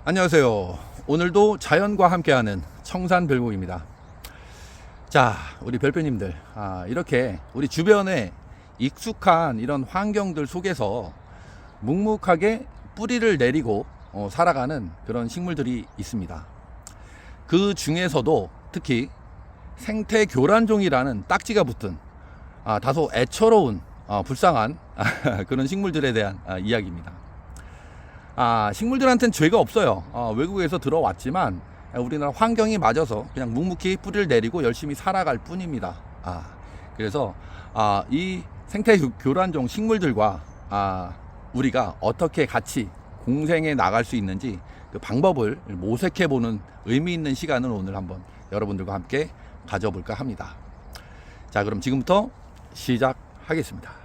안녕하세요. 오늘도 자연과 함께하는 청산별곡입니다. 자, 우리 별표님들, 이렇게 우리 주변에 익숙한 이런 환경들 속에서 묵묵하게 뿌리를 내리고 살아가는 그런 식물들이 있습니다. 그 중에서도 특히 생태교란종이라는 딱지가 붙은 다소 애처로운 불쌍한 그런 식물들에 대한 이야기입니다. 식물들한테는 죄가 없어요. 외국에서 들어왔지만 우리나라 환경이 맞아서 그냥 묵묵히 뿌리를 내리고 열심히 살아갈 뿐입니다. 그래서 이 생태교란종 식물들과 우리가 어떻게 같이 공생해 나갈 수 있는지 그 방법을 모색해 보는 의미 있는 시간을 오늘 한번 여러분들과 함께 가져볼까 합니다. 자, 그럼 지금부터 시작하겠습니다.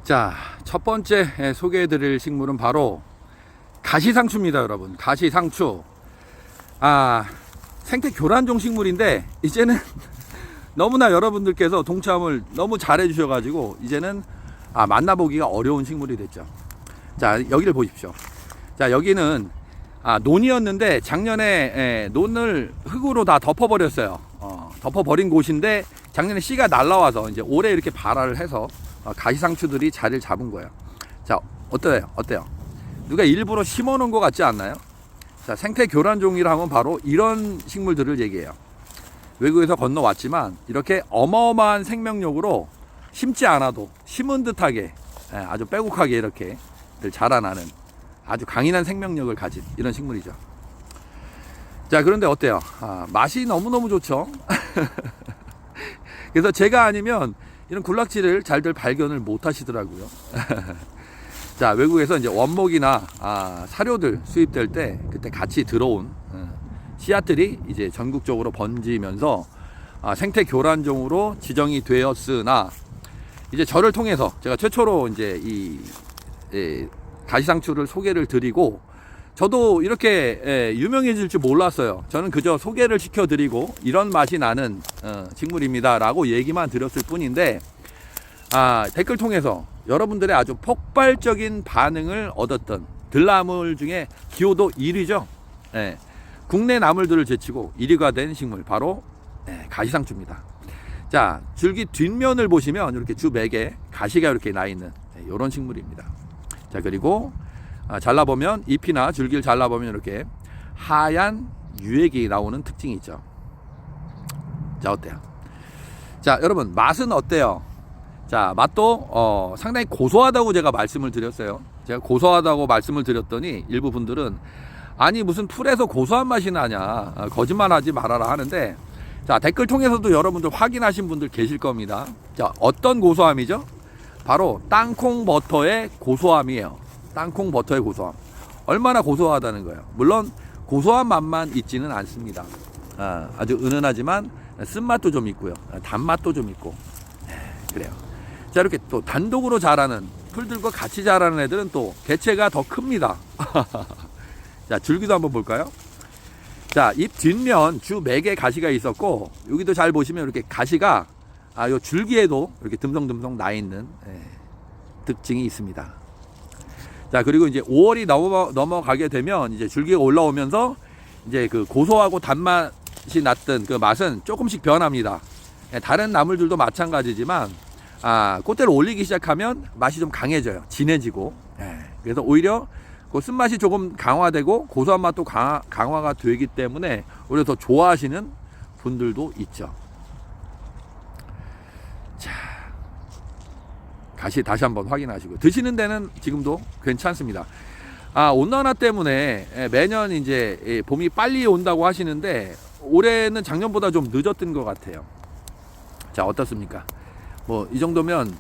자, 첫 번째 소개해 드릴 식물은 바로 가시상추입니다, 여러분. 가시상추. 생태교란종 식물인데 이제는 너무나 여러분들께서 동참을 너무 잘해 주셔가지고 이제는 만나보기가 어려운 식물이 됐죠. 자, 여기를 보십시오. 자, 여기는 논이었는데 작년에 논을 흙으로 다 덮어버렸어요. 덮어버린 곳인데 작년에 씨가 날라와서 이제 올해 이렇게 발화를 해서 가시상추들이 자리를 잡은 거예요. 자, 어때요? 누가 일부러 심어 놓은 것 같지 않나요? 자, 생태교란종이라 하면 바로 이런 식물들을 얘기해요. 외국에서 건너왔지만 이렇게 어마어마한 생명력으로 심지 않아도 심은 듯하게 아주 빼곡하게 이렇게 자라나는 아주 강인한 생명력을 가진 이런 식물이죠. 자, 그런데 어때요? 맛이 너무너무 좋죠. 그래서 제가 아니면 이런 군락지를 잘들 발견을 못 하시더라고요. 자, 외국에서 이제 원목이나 사료들 수입될 때 그때 같이 들어온 씨앗들이 이제 전국적으로 번지면서 생태교란종으로 지정이 되었으나 이제 저를 통해서 제가 최초로 이제 이 가시상추를 소개를 드리고 저도 이렇게 유명해질 줄 몰랐어요. 저는 그저 소개를 시켜드리고 이런 맛이 나는 식물입니다 라고 얘기만 드렸을 뿐인데 댓글 통해서 여러분들의 아주 폭발적인 반응을 얻었던 들나물 중에 기호도 1위죠. 국내 나물들을 제치고 1위가 된 식물 바로 가시상추입니다. 자, 줄기 뒷면을 보시면 이렇게 주 맥에 가시가 이렇게 나 있는 이런 식물입니다. 자, 그리고 잘라보면 잎이나 줄기를 잘라보면 이렇게 하얀 유액이 나오는 특징이 있죠. 자, 어때요? 자, 여러분 맛은 어때요? 자, 맛도 상당히 고소하다고 제가 말씀을 드렸어요. 제가 고소하다고 말씀을 드렸더니 일부 분들은 아니 무슨 풀에서 고소한 맛이 나냐, 거짓말하지 말아라 하는데, 자, 댓글 통해서도 여러분들 확인하신 분들 계실 겁니다. 자, 어떤 고소함이죠? 바로 땅콩 버터의 고소함이에요. 땅콩 버터의 고소함. 얼마나 고소하다는 거예요. 물론 고소한 맛만 있지는 않습니다. 아주 은은하지만 쓴맛도 좀 있고요. 단맛도 좀 있고. 그래요. 자, 이렇게 또 단독으로 자라는 풀들과 같이 자라는 애들은 또 개체가 더 큽니다. 자, 줄기도 한번 볼까요? 자, 잎 뒷면 주 맥에 가시가 있었고 여기도 잘 보시면 이렇게 가시가 요 줄기에도 이렇게 듬성듬성 나 있는 특징이 있습니다. 자, 그리고 이제 5월이 넘어가게 되면 이제 줄기가 올라오면서 이제 그 고소하고 단맛이 났던 그 맛은 조금씩 변합니다. 다른 나물들도 마찬가지지만 꽃대를 올리기 시작하면 맛이 좀 강해져요. 진해지고. 그래서 오히려 그 쓴맛이 조금 강화되고 고소한 맛도 강화가 되기 때문에 오히려 더 좋아하시는 분들도 있죠. 자, 가시 다시 한번 확인하시고 드시는 데는 지금도 괜찮습니다. 온난화 때문에 매년 이제 봄이 빨리 온다고 하시는데 올해는 작년보다 좀 늦었던 것 같아요. 자, 어떻습니까? 뭐 이 정도면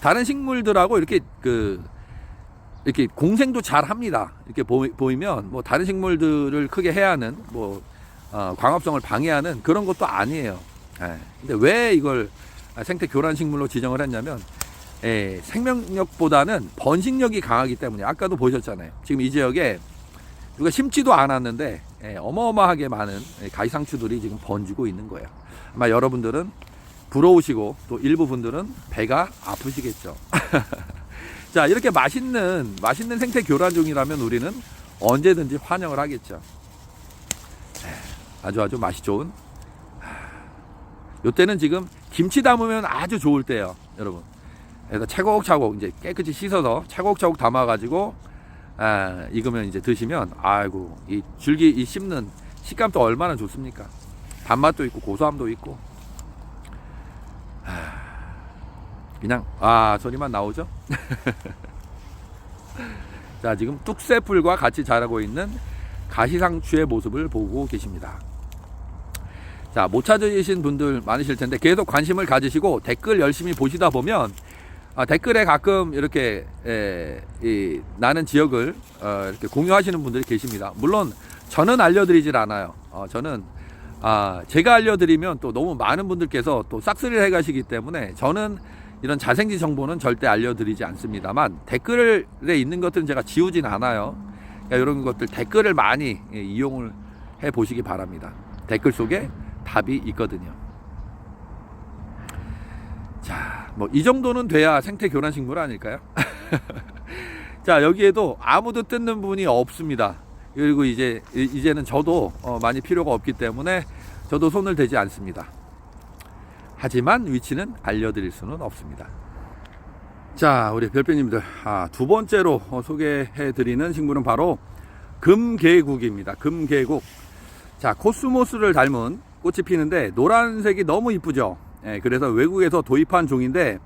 다른 식물들하고 이렇게 이렇게 공생도 잘 합니다. 이렇게 보이면 뭐 다른 식물들을 크게 해하는 뭐 광합성을 방해하는 그런 것도 아니에요. 근데 왜 이걸 생태교란 식물로 지정을 했냐면 생명력보다는 번식력이 강하기 때문에. 아까도 보셨잖아요. 지금 이 지역에 누가 심지도 않았는데 어마어마하게 많은 가시상추들이 지금 번지고 있는 거예요. 아마 여러분들은 부러우시고 또 일부 분들은 배가 아프시겠죠. 자, 자, 이렇게 맛있는 생태 교란종이라면 우리는 언제든지 환영을 하겠죠. 아주 맛이 좋은. 요때는 지금 김치 담으면 아주 좋을 때예요, 여러분. 그래서 차곡차곡 이제 깨끗이 씻어서 차곡차곡 담아가지고 익으면 이제 드시면 아이고 이 줄기 이 씹는 식감도 얼마나 좋습니까? 단맛도 있고 고소함도 있고. 그냥 소리만 나오죠? 자, 지금 뚝새풀과 같이 자라고 있는 가시상추의 모습을 보고 계십니다. 자, 못 찾으신 분들 많으실 텐데 계속 관심을 가지시고 댓글 열심히 보시다 보면 댓글에 가끔 이렇게 나는 지역을 이렇게 공유하시는 분들이 계십니다. 물론 저는 알려드리질 않아요. 저는 제가 알려드리면 또 너무 많은 분들께서 또 싹쓸이를 해가시기 때문에 저는 이런 자생지 정보는 절대 알려드리지 않습니다만 댓글에 있는 것들은 제가 지우진 않아요. 그러니까 이런 것들 댓글을 많이 이용을 해 보시기 바랍니다. 댓글 속에 답이 있거든요. 자, 뭐 이 정도는 돼야 생태 교란 식물 아닐까요? 자, 여기에도 아무도 뜯는 분이 없습니다. 그리고 이제는 저도 많이 필요가 없기 때문에 저도 손을 대지 않습니다. 하지만 위치는 알려드릴 수는 없습니다. 자, 우리 별빛님들, 두 번째로 소개해드리는 식물은 바로 금계국입니다. 금계국. 자, 코스모스를 닮은 꽃이 피는데 노란색이 너무 이쁘죠. 그래서 외국에서 도입한 종인데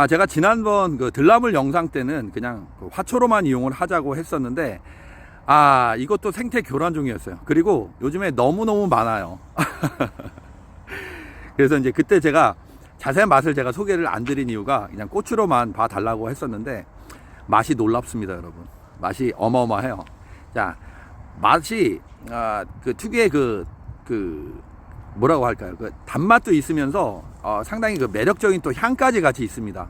제가 지난번 그 들나물 영상 때는 그냥 화초로만 이용을 하자고 했었는데 이것도 생태 교란종이었어요. 그리고 요즘에 너무너무 많아요. 그래서 이제 그때 제가 자세한 맛을 제가 소개를 안 드린 이유가 그냥 꽃으로만 봐달라고 했었는데 맛이 놀랍습니다, 여러분. 맛이 어마어마해요. 자, 맛이 그 특유의 뭐라고 할까요? 그 단맛도 있으면서 상당히 그 매력적인 또 향까지 같이 있습니다.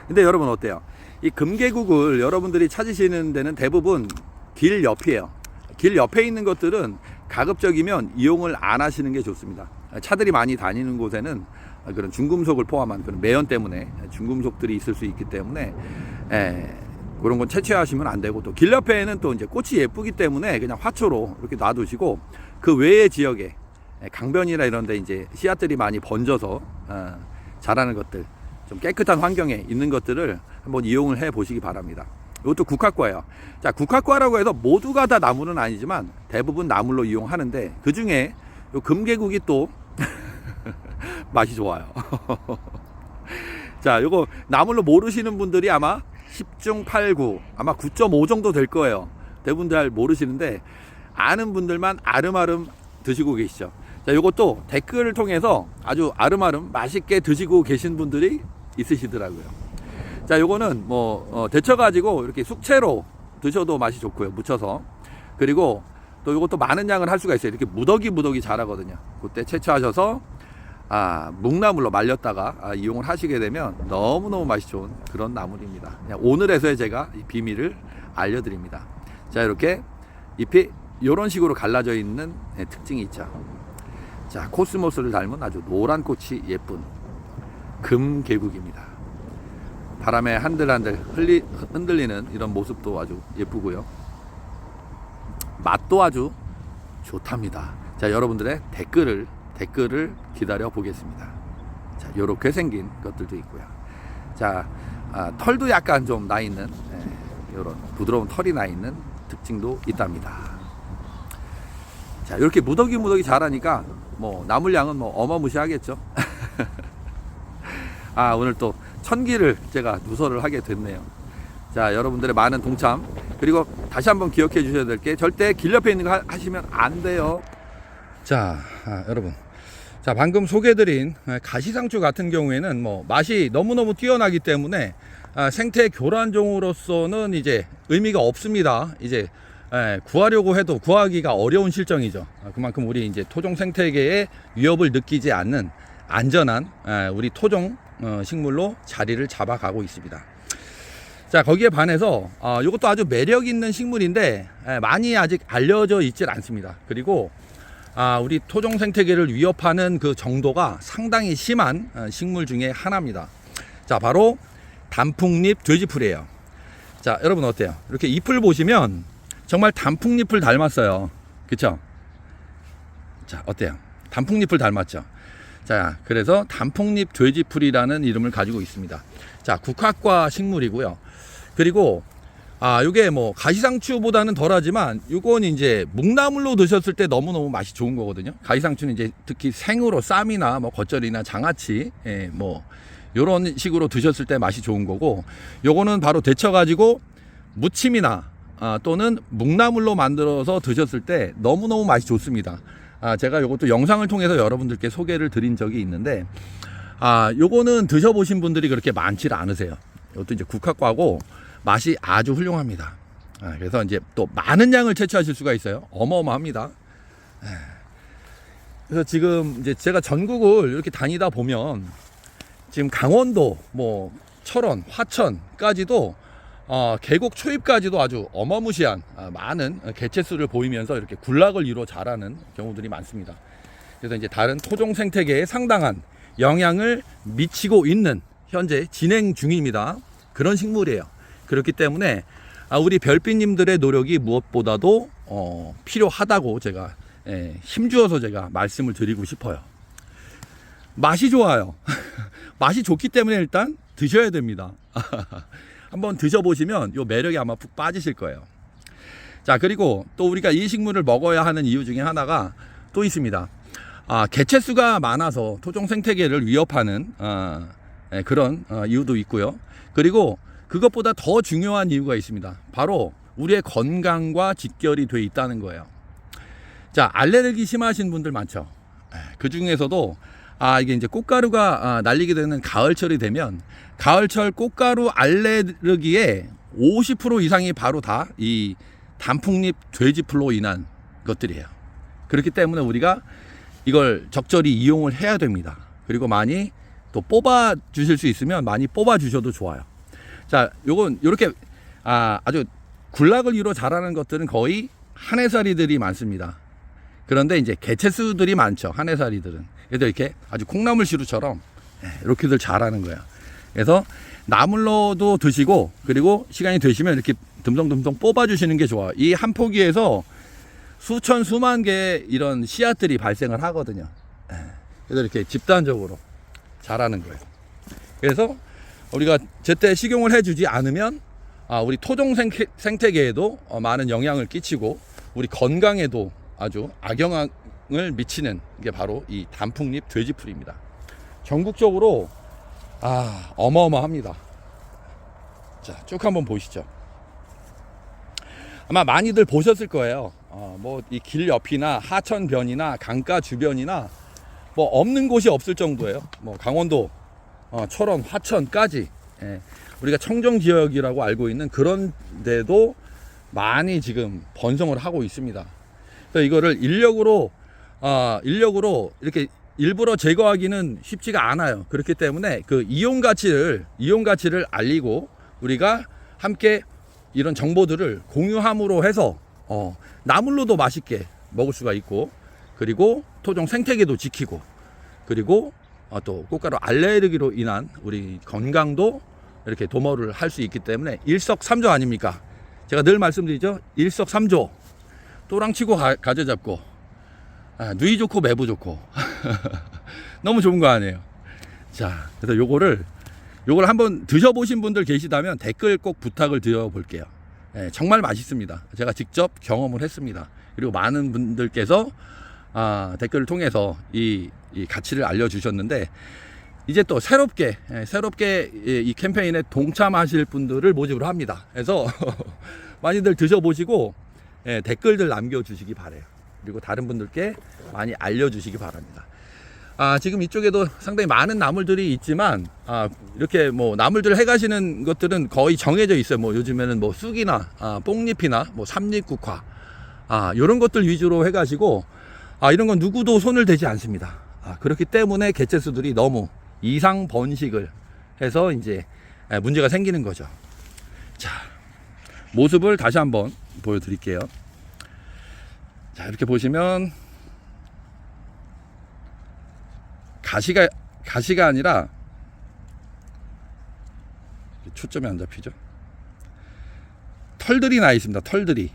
근데 여러분 어때요? 이 금계국을 여러분들이 찾으시는 데는 대부분 길 옆이에요. 길 옆에 있는 것들은 가급적이면 이용을 안 하시는 게 좋습니다. 차들이 많이 다니는 곳에는 그런 중금속을 포함한 그런 매연 때문에 중금속들이 있을 수 있기 때문에 그런 건 채취하시면 안 되고, 또 길 옆에는 또 이제 꽃이 예쁘기 때문에 그냥 화초로 이렇게 놔두시고 그 외의 지역에 강변이나 이런 데 이제 씨앗들이 많이 번져서 자라는 것들, 좀 깨끗한 환경에 있는 것들을 한번 이용을 해 보시기 바랍니다. 이것도 국화과예요. 자, 국화과라고 해서 모두가 다 나무는 아니지만 대부분 나물로 이용하는데 그 중에 요 금계국이 또 맛이 좋아요. 자, 요거 나물로 모르시는 분들이 아마 10중 8구, 아마 9.5 정도 될 거예요. 대부분 잘 모르시는데 아는 분들만 아름아름 드시고 계시죠. 자, 요것도 댓글을 통해서 아주 아름아름 맛있게 드시고 계신 분들이 있으시더라고요. 자, 요거는 데쳐가지고 이렇게 숙채로 드셔도 맛이 좋고요, 무쳐서. 그리고 또 요것도 많은 양을 할 수가 있어요. 이렇게 무더기 자라거든요. 그때 채취하셔서 묵나물로 말렸다가 이용을 하시게 되면 너무너무 맛이 좋은 그런 나물입니다. 그냥 오늘에서의 제가 이 비밀을 알려드립니다. 자, 이렇게 잎이 이런 식으로 갈라져 있는 특징이 있죠. 자, 코스모스를 닮은 아주 노란 꽃이 예쁜 금계국입니다. 바람에 한들한들 흔들리는 이런 모습도 아주 예쁘고요. 맛도 아주 좋답니다. 자, 여러분들의 댓글을 기다려 보겠습니다. 자, 요렇게 생긴 것들도 있고요. 자, 털도 약간 좀 나 있는 요런 부드러운 털이 나 있는 특징도 있답니다. 자, 이렇게 무더기 자라니까 나물량은 어마무시하겠죠. 오늘 또 천기를 제가 누설을 하게 됐네요. 자, 여러분들의 많은 동참, 그리고 다시 한번 기억해 주셔야 될 게 절대 길 옆에 있는 거 하시면 안 돼요. 자, 여러분, 자, 방금 소개해드린 가시상추 같은 경우에는 맛이 너무너무 뛰어나기 때문에 생태 교란종으로서는 이제 의미가 없습니다. 이제 구하려고 해도 구하기가 어려운 실정이죠. 그만큼 우리 이제 토종 생태계의 위협을 느끼지 않는 안전한 우리 토종 식물로 자리를 잡아가고 있습니다. 자, 거기에 반해서 이것도 아주 매력 있는 식물인데 많이 아직 알려져 있질 않습니다. 그리고 우리 토종 생태계를 위협하는 그 정도가 상당히 심한 식물 중에 하나입니다. 자, 바로 단풍잎 돼지풀이에요. 자, 여러분 어때요? 이렇게 잎을 보시면 정말 단풍잎을 닮았어요. 그쵸? 자, 어때요? 단풍잎을 닮았죠? 자, 그래서 단풍잎 돼지풀이라는 이름을 가지고 있습니다. 자, 국화과 식물이고요. 그리고 요게 뭐 가시상추보다는 덜하지만 요건 이제 묵나물로 드셨을 때 너무너무 맛이 좋은 거거든요. 가시상추는 이제 특히 생으로 쌈이나 뭐 겉절이나 장아찌, 뭐 요런 식으로 드셨을 때 맛이 좋은 거고, 요거는 바로 데쳐 가지고 무침이나 또는 묵나물로 만들어서 드셨을 때 너무너무 맛이 좋습니다. 제가 요것도 영상을 통해서 여러분들께 소개를 드린 적이 있는데, 요거는 드셔보신 분들이 그렇게 많지 않으세요. 이것도 이제 국화과고 맛이 아주 훌륭합니다. 그래서 이제 또 많은 양을 채취하실 수가 있어요. 어마어마합니다. 그래서 지금 이제 제가 전국을 이렇게 다니다 보면 지금 강원도, 뭐 철원, 화천까지도 계곡 초입까지도 아주 어마무시한 많은 개체수를 보이면서 이렇게 군락을 이루어 자라는 경우들이 많습니다. 그래서 이제 다른 토종 생태계에 상당한 영향을 미치고 있는 현재 진행 중입니다. 그런 식물이에요. 그렇기 때문에 우리 별빛님들의 노력이 무엇보다도 필요하다고 제가 힘주어서 제가 말씀을 드리고 싶어요. 맛이 좋아요. 맛이 좋기 때문에 일단 드셔야 됩니다. 한번 드셔보시면 이 매력이 아마 푹 빠지실 거예요. 자, 그리고 또 우리가 이 식물을 먹어야 하는 이유 중에 하나가 또 있습니다. 개체수가 많아서 토종 생태계를 위협하는 그런 이유도 있고요. 그리고 그것보다 더 중요한 이유가 있습니다. 바로 우리의 건강과 직결이 돼 있다는 거예요. 자, 알레르기 심하신 분들 많죠. 그 중에서도 이게 이제 꽃가루가 날리게 되는 가을철이 되면 가을철 꽃가루 알레르기의 50% 이상이 바로 다 이 단풍잎 돼지풀로 인한 것들이에요. 그렇기 때문에 우리가 이걸 적절히 이용을 해야 됩니다. 그리고 많이 또 뽑아 주실 수 있으면 많이 뽑아 주셔도 좋아요. 자, 요건 요렇게 아주 군락을 이루어 자라는 것들은 거의 한해살이들이 많습니다. 그런데 이제 개체수들이 많죠. 한해살이들은. 그래서 이렇게 아주 콩나물시루처럼 이렇게들 자라는 거예요. 그래서 나물로도 드시고, 그리고 시간이 되시면 이렇게 듬성듬성 뽑아주시는 게 좋아요. 이 한 포기에서 수천 수만 개의 이런 씨앗들이 발생을 하거든요. 그래서 이렇게 집단적으로 자라는 거예요. 그래서 우리가 제때 식용을 해주지 않으면 우리 토종 생태계에도 많은 영향을 끼치고 우리 건강에도 아주 악영향을 미치는 게 바로 이 단풍잎 돼지풀입니다. 전국적으로 어마어마합니다. 자, 쭉 한번 보시죠. 아마 많이들 보셨을 거예요. 뭐 이 길 옆이나 하천변이나 강가 주변이나 뭐 없는 곳이 없을 정도예요. 뭐 강원도, 철원, 화천까지 우리가 청정 지역이라고 알고 있는 그런 데도 많이 지금 번성을 하고 있습니다. 그래서 이거를 인력으로 이렇게 일부러 제거하기는 쉽지가 않아요. 그렇기 때문에 그 이용 가치를 알리고 우리가 함께 이런 정보들을 공유함으로 해서 나물로도 맛있게 먹을 수가 있고, 그리고 토종 생태계도 지키고, 그리고 또 꽃가루 알레르기로 인한 우리 건강도 이렇게 도모를 할 수 있기 때문에 일석삼조 아닙니까? 제가 늘 말씀드리죠. 일석삼조. 또랑치고 가져잡고 누이 좋고 매부 좋고 너무 좋은 거 아니에요. 자, 그래서 요걸 한번 드셔보신 분들 계시다면 댓글 꼭 부탁을 드려볼게요. 정말 맛있습니다. 제가 직접 경험을 했습니다. 그리고 많은 분들께서 댓글을 통해서 이 가치를 알려주셨는데, 이제 또 새롭게 이 캠페인에 동참하실 분들을 모집을 합니다. 그래서 많이들 드셔보시고 댓글들 남겨주시기 바래요. 그리고 다른 분들께 많이 알려주시기 바랍니다. 지금 이쪽에도 상당히 많은 나물들이 있지만 이렇게 뭐 나물들 해가시는 것들은 거의 정해져 있어요. 뭐 요즘에는 뭐 쑥이나 뽕잎이나 뭐 삼립국화 이런 것들 위주로 해가시고 이런 건 누구도 손을 대지 않습니다. 그렇기 때문에 개체수들이 너무 이상 번식을 해서 이제 문제가 생기는 거죠. 자, 모습을 다시 한번 보여드릴게요. 자, 이렇게 보시면 가시가 아니라 초점이 안 잡히죠. 털들이 나 있습니다. 털들이.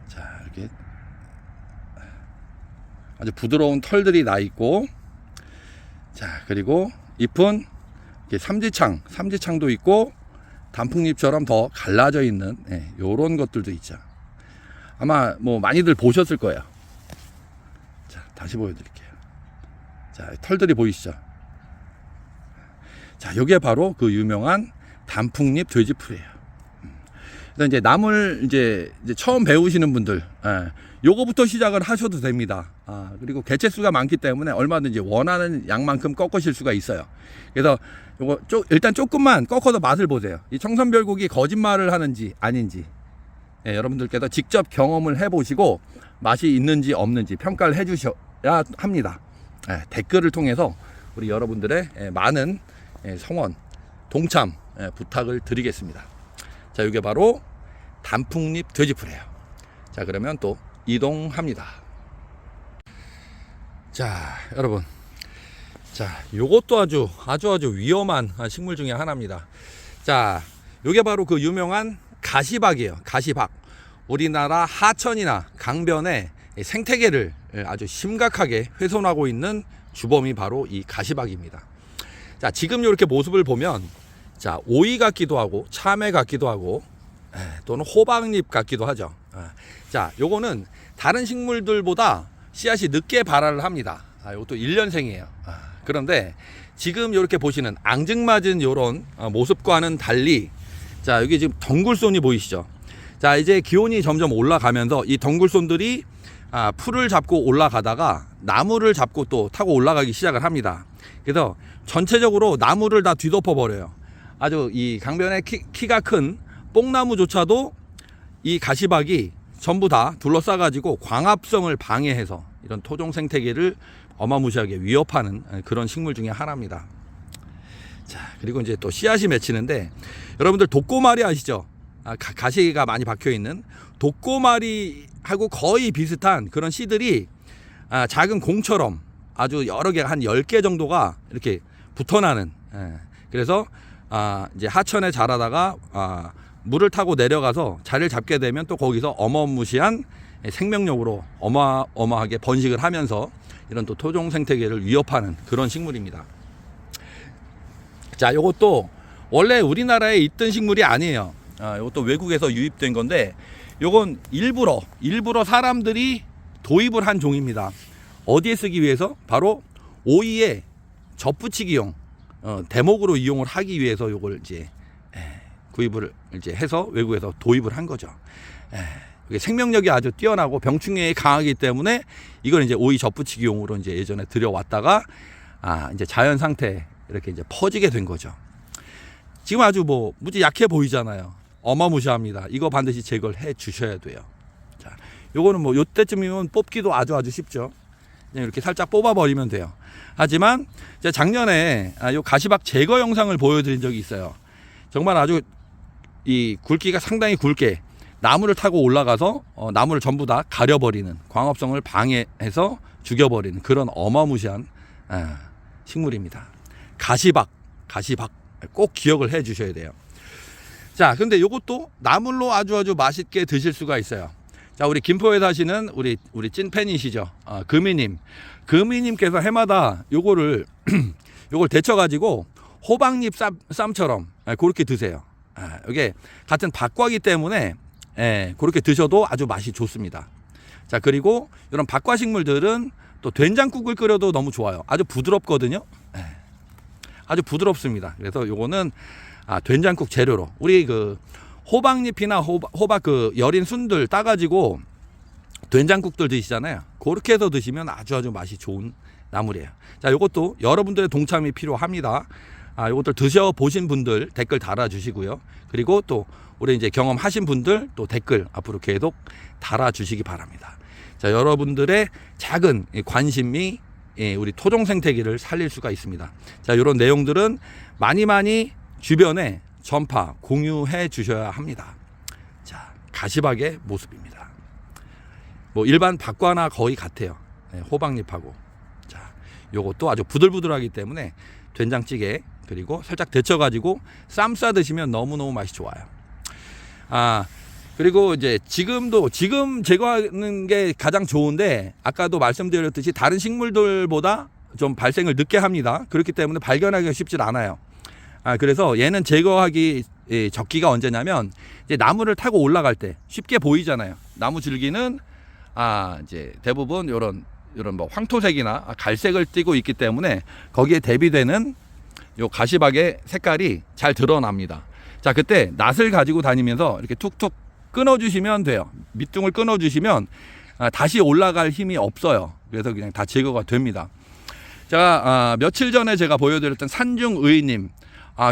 자, 이렇게 아주 부드러운 털들이 나 있고, 자, 그리고 잎은 이렇게 삼지창도 있고, 단풍잎처럼 더 갈라져 있는, 요런 것들도 있죠. 아마 뭐 많이들 보셨을 거예요. 자, 다시 보여드릴게요. 자, 털들이 보이시죠? 자, 요게 바로 그 유명한 단풍잎 돼지풀이에요. 그래서 이제 나물 이제 처음 배우시는 분들, 요거부터 시작을 하셔도 됩니다. 그리고 개체수가 많기 때문에 얼마든지 원하는 양만큼 꺾으실 수가 있어요. 그래서 요거 일단 조금만 꺾어서 맛을 보세요. 이 청선별곡이 거짓말을 하는지 아닌지, 여러분들께서 직접 경험을 해보시고 맛이 있는지 없는지 평가를 해주셔야 합니다. 댓글을 통해서 우리 여러분들의 많은 성원, 동참 부탁을 드리겠습니다. 자, 이게 바로 단풍잎 돼지풀이에요. 자, 그러면 또 이동합니다. 자, 여러분, 자, 요것도 아주 위험한 식물 중에 하나입니다. 자, 요게 바로 그 유명한 가시박이에요. 가시박. 우리나라 하천이나 강변의 생태계를 아주 심각하게 훼손하고 있는 주범이 바로 이 가시박입니다. 자, 지금 이렇게 모습을 보면, 자, 오이 같기도 하고 참외 같기도 하고 또는 호박잎 같기도 하죠. 자, 요거는 다른 식물들보다 씨앗이 늦게 발화를 합니다. 이것도 1년생이에요. 그런데 지금 이렇게 보시는 앙증맞은 이런 모습과는 달리, 자, 여기 지금 덩굴손이 보이시죠? 자, 이제 기온이 점점 올라가면서 이 덩굴손들이 풀을 잡고 올라가다가 나무를 잡고 또 타고 올라가기 시작을 합니다. 그래서 전체적으로 나무를 다 뒤덮어 버려요. 아주 이 강변에 키가 큰 뽕나무조차도 이 가시박이 전부 다 둘러싸 가지고 광합성을 방해해서 이런 토종 생태계를 어마무시하게 위협하는 그런 식물 중에 하나입니다. 자, 그리고 이제 또 씨앗이 맺히는데, 여러분들 독고마리 아시죠? 가시가 많이 박혀 있는 독고마리하고 거의 비슷한 그런 씨들이 작은 공처럼 아주 여러 개, 한 10개 정도가 이렇게 붙어나는, 그래서 이제 하천에 자라다가 물을 타고 내려가서 자리를 잡게 되면 또 거기서 어마무시한 생명력으로 어마어마하게 번식을 하면서 이런 또 토종 생태계를 위협하는 그런 식물입니다. 자, 요것도 원래 우리나라에 있던 식물이 아니에요. 요것도 외국에서 유입된 건데, 요건 일부러 사람들이 도입을 한 종입니다. 어디에 쓰기 위해서? 바로 오이에 젖붙이기용, 대목으로 이용을 하기 위해서 요걸 이제 구입을 이제 해서 외국에서 도입을 한 거죠. 이게 생명력이 아주 뛰어나고 병충해에 강하기 때문에 이걸 이제 오이 젖붙이기용으로 이제 예전에 들여왔다가 이제 자연 상태에 이렇게 이제 퍼지게 된 거죠. 지금 아주 뭐 무지 약해 보이잖아요. 어마무시합니다. 이거 반드시 제거를 해 주셔야 돼요. 자, 요거는 뭐 요때쯤이면 뽑기도 아주 쉽죠. 그냥 이렇게 살짝 뽑아버리면 돼요. 하지만 제가 작년에 요 가시박 제거 영상을 보여드린 적이 있어요. 정말 아주 이 굵기가 상당히 굵게 나무를 타고 올라가서 나무를 전부 다 가려버리는, 광합성을 방해해서 죽여버리는 그런 어마무시한 식물입니다. 가시박 꼭 기억을 해 주셔야 돼요. 자, 근데 요것도 나물로 아주 맛있게 드실 수가 있어요. 자, 우리 김포에 사시는 우리 찐팬이시죠. 금이님께서 해마다 요걸 데쳐가지고 호박잎 쌈처럼 그렇게 드세요. 이게 같은 박과기 때문에 그렇게 드셔도 아주 맛이 좋습니다. 자, 그리고 이런 박과 식물들은 또 된장국을 끓여도 너무 좋아요. 아주 부드럽거든요. 아주 부드럽습니다. 그래서 요거는 된장국 재료로 우리 그 호박잎이나 호박 그 여린 순들 따가지고 된장국들 드시잖아요. 그렇게 해서 드시면 아주 맛이 좋은 나물이에요. 자, 요것도 여러분들의 동참이 필요합니다. 요것들 드셔보신 분들 댓글 달아주시고요. 그리고 또 우리 이제 경험하신 분들 또 댓글 앞으로 계속 달아주시기 바랍니다. 자, 여러분들의 작은 관심이 우리 토종 생태계를 살릴 수가 있습니다. 자, 이런 내용들은 많이 주변에 전파, 공유해 주셔야 합니다. 자, 가시박의 모습입니다. 뭐 일반 박과나 거의 같아요. 네, 호박잎하고. 자, 요것도 아주 부들부들하기 때문에 된장찌개 그리고 살짝 데쳐가지고 쌈 싸 드시면 너무너무 맛이 좋아요. 그리고 이제 지금 제거하는 게 가장 좋은데 아까도 말씀드렸듯이 다른 식물들보다 좀 발생을 늦게 합니다. 그렇기 때문에 발견하기가 쉽지 않아요. 그래서 얘는 제거하기 적기가 언제냐면 이제 나무를 타고 올라갈 때 쉽게 보이잖아요. 나무 줄기는 이제 대부분 요런 뭐 황토색이나 갈색을 띠고 있기 때문에 거기에 대비되는 요 가시박의 색깔이 잘 드러납니다. 자, 그때 낫을 가지고 다니면서 이렇게 툭툭 끊어주시면 돼요. 밑둥을 끊어주시면 다시 올라갈 힘이 없어요. 그래서 그냥 다 제거가 됩니다. 자, 며칠 전에 제가 보여드렸던 산중의님,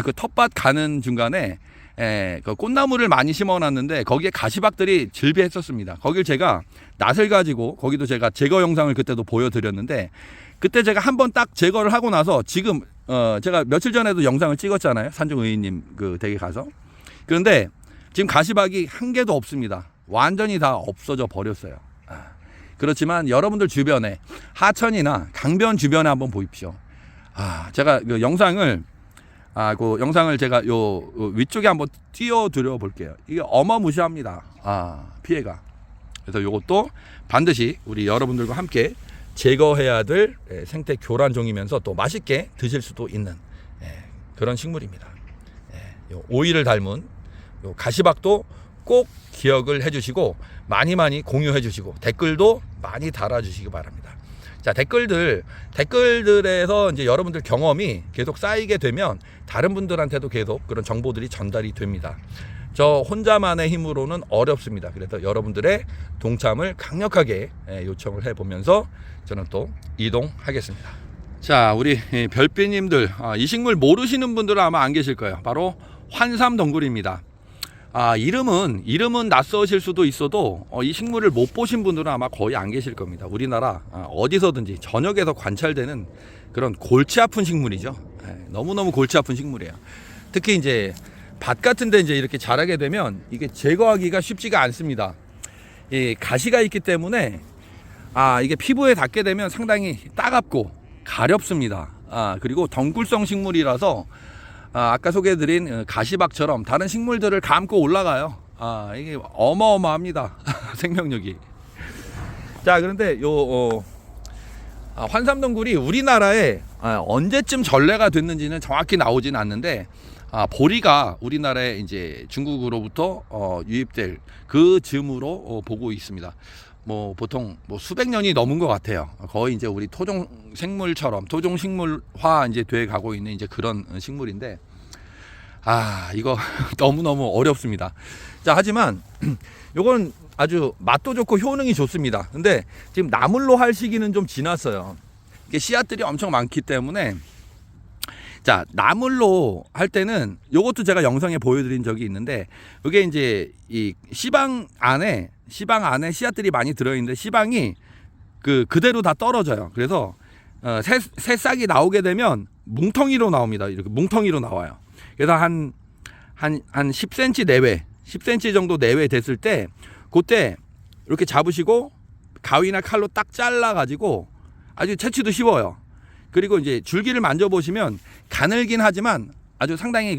그 텃밭 가는 중간에 그 꽃나무를 많이 심어놨는데 거기에 가시박들이 즐비했었습니다. 거길 제가 낫을 가지고 거기도 제가 제거 영상을 그때도 보여드렸는데 그때 제가 한번 딱 제거를 하고 나서 지금 제가 며칠 전에도 영상을 찍었잖아요. 산중의님 그 댁에 가서. 그런데 지금 가시박이 한 개도 없습니다. 완전히 다 없어져 버렸어요. 그렇지만 여러분들 주변에 하천이나 강변 주변에 한번 보십시오. 제가 그 영상을 제가 요 위쪽에 한번 띄워드려 볼게요. 이게 어마무시합니다. 피해가. 그래서 요것도 반드시 우리 여러분들과 함께 제거해야 될 생태 교란종이면서 또 맛있게 드실 수도 있는 그런 식물입니다. 요 오이를 닮은 요 가시박도 꼭 기억을 해주시고 많이 공유해 주시고 댓글도 많이 달아주시기 바랍니다. 자, 댓글들에서 이제 여러분들 경험이 계속 쌓이게 되면 다른 분들한테도 계속 그런 정보들이 전달이 됩니다. 저 혼자만의 힘으로는 어렵습니다. 그래서 여러분들의 동참을 강력하게 요청을 해보면서 저는 또 이동하겠습니다. 자, 우리 별빛님들, 이 식물 모르시는 분들은 아마 안 계실 거예요. 바로 환삼덩굴입니다. 이름은 낯서실 수도 있어도 이 식물을 못 보신 분들은 아마 거의 안 계실 겁니다. 우리나라 어디서든지 전역에서 관찰되는 그런 골치 아픈 식물이죠. 너무너무 골치 아픈 식물이에요. 특히 이제 밭 같은 데 이제 이렇게 자라게 되면 이게 제거하기가 쉽지가 않습니다. 가시가 있기 때문에 이게 피부에 닿게 되면 상당히 따갑고 가렵습니다. 그리고 덩굴성 식물이라서 아까 소개해드린 가시박처럼 다른 식물들을 감고 올라가요. 이게 어마어마합니다. 생명력이. 자, 그런데 환삼덩굴이 우리나라에 언제쯤 전래가 됐는지는 정확히 나오진 않는데 보리가 우리나라에 이제 중국으로부터 유입될 그 즈음으로 보고 있습니다. 뭐 보통 수백 년이 넘은 것 같아요. 거의 이제 우리 토종 생물처럼 토종 식물화 이제 돼 가고 있는 이제 그런 식물인데 이거 너무너무 어렵습니다. 자, 하지만 요건 아주 맛도 좋고 효능이 좋습니다. 근데 지금 나물로 할 시기는 좀 지났어요. 이게 씨앗들이 엄청 많기 때문에 자, 나물로 할 때는 요것도 제가 영상에 보여드린 적이 있는데 이게 이제 이 씨방 안에 씨앗들이 많이 들어있는데 씨방이 그대로 다 떨어져요. 그래서 새싹이 나오게 되면 뭉텅이로 나옵니다. 이렇게 뭉텅이로 나와요. 그래서 한 10cm 내외, 10cm 정도 내외 됐을 때 그때 이렇게 잡으시고 가위나 칼로 딱 잘라 가지고 아주 채취도 쉬워요. 그리고 이제 줄기를 만져보시면 가늘긴 하지만 아주 상당히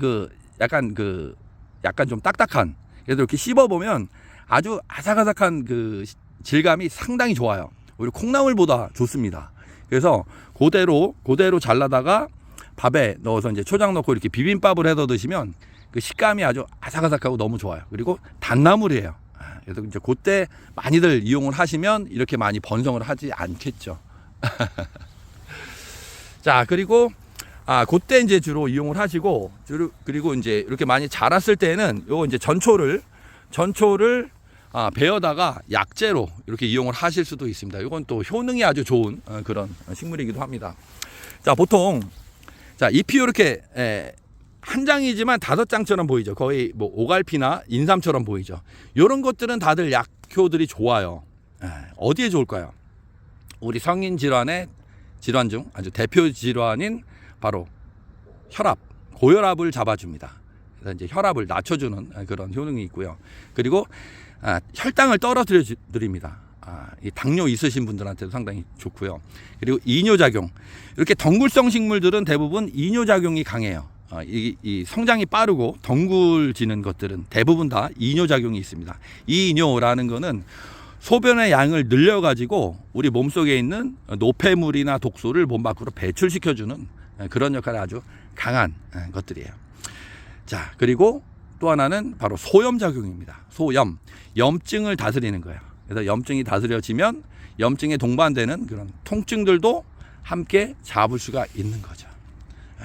약간 좀 딱딱한, 그래서 이렇게 씹어보면 아주 아삭아삭한 그 질감이 상당히 좋아요. 오히려 콩나물보다 좋습니다. 그래서 그대로 잘라다가 밥에 넣어서 이제 초장 넣고 이렇게 비빔밥을 해서 드시면 그 식감이 아주 아삭아삭하고 너무 좋아요. 그리고 단나물이에요. 그래서 이제 그때 많이들 이용을 하시면 이렇게 많이 번성을 하지 않겠죠. 자, 그리고 그때 이제 주로 이용을 하시고, 그리고 이제 이렇게 많이 자랐을 때는 요거 이제 전초를 베어다가 약재로 이렇게 이용을 하실 수도 있습니다. 이건 또 효능이 아주 좋은 그런 식물이기도 합니다. 자, 보통 잎이 이렇게 한 장이지만 5장처럼 보이죠. 거의 뭐 오갈피나 인삼처럼 보이죠. 이런 것들은 다들 약효들이 좋아요. 어디에 좋을까요? 우리 성인 질환의 질환 중 아주 대표 질환인 바로 혈압, 고혈압을 잡아줍니다. 그래서 이제 혈압을 낮춰주는 그런 효능이 있고요. 그리고 혈당을 떨어뜨려 드립니다. 이 당뇨 있으신 분들한테도 상당히 좋고요. 그리고 이뇨작용. 이렇게 덩굴성 식물들은 대부분 이뇨작용이 강해요. 이 성장이 빠르고 덩굴지는 것들은 대부분 다 이뇨작용이 있습니다. 이 이뇨라는 거는 소변의 양을 늘려가지고 우리 몸속에 있는 노폐물이나 독소를 몸 밖으로 배출시켜주는 그런 역할이 아주 강한 것들이에요. 자, 그리고 또 하나는 바로 소염작용입니다. 소염. 염증을 다스리는 거예요. 그래서 염증이 다스려지면 염증에 동반되는 그런 통증들도 함께 잡을 수가 있는 거죠.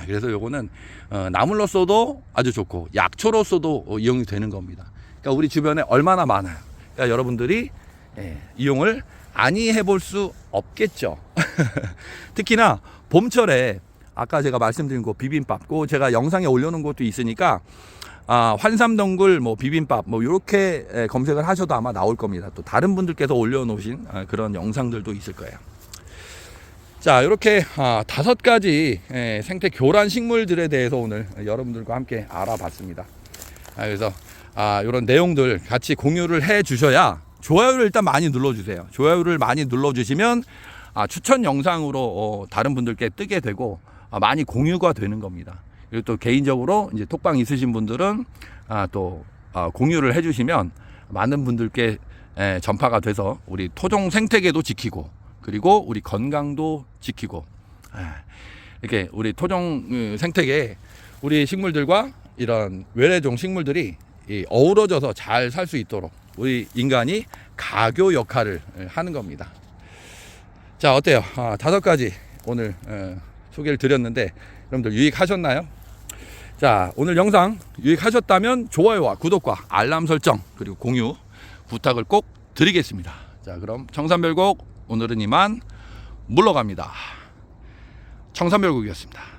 그래서 요거는 나물로 써도 아주 좋고 약초로써도 이용이 되는 겁니다. 그러니까 우리 주변에 얼마나 많아요. 그러니까 여러분들이 이용을 아니 해볼 수 없겠죠. 특히나 봄철에 아까 제가 말씀드린 거 비빔밥, 제가 영상에 올려놓은 것도 있으니까 환삼덩굴 비빔밥 이렇게 검색을 하셔도 아마 나올 겁니다. 또 다른 분들께서 올려놓으신 그런 영상들도 있을 거예요. 자, 이렇게 5가지 생태 교란 식물들에 대해서 오늘 여러분들과 함께 알아봤습니다. 그래서 이런 내용들 같이 공유를 해 주셔야 좋아요를 일단 많이 눌러주세요. 좋아요를 많이 눌러주시면 추천 영상으로 다른 분들께 뜨게 되고 많이 공유가 되는 겁니다. 그리고 또 개인적으로 이제 톡방 있으신 분들은 또 공유를 해주시면 많은 분들께 전파가 돼서 우리 토종 생태계도 지키고 그리고 우리 건강도 지키고 이렇게 우리 토종 생태계 우리 식물들과 이런 외래종 식물들이 어우러져서 잘 살 수 있도록 우리 인간이 가교 역할을 하는 겁니다. 자, 어때요? 5가지 오늘 소개를 드렸는데 여러분들 유익하셨나요? 자, 오늘 영상 유익하셨다면 좋아요와 구독과 알람 설정 그리고 공유 부탁을 꼭 드리겠습니다. 자, 그럼 청산별곡 오늘은 이만 물러갑니다. 청산별곡이었습니다.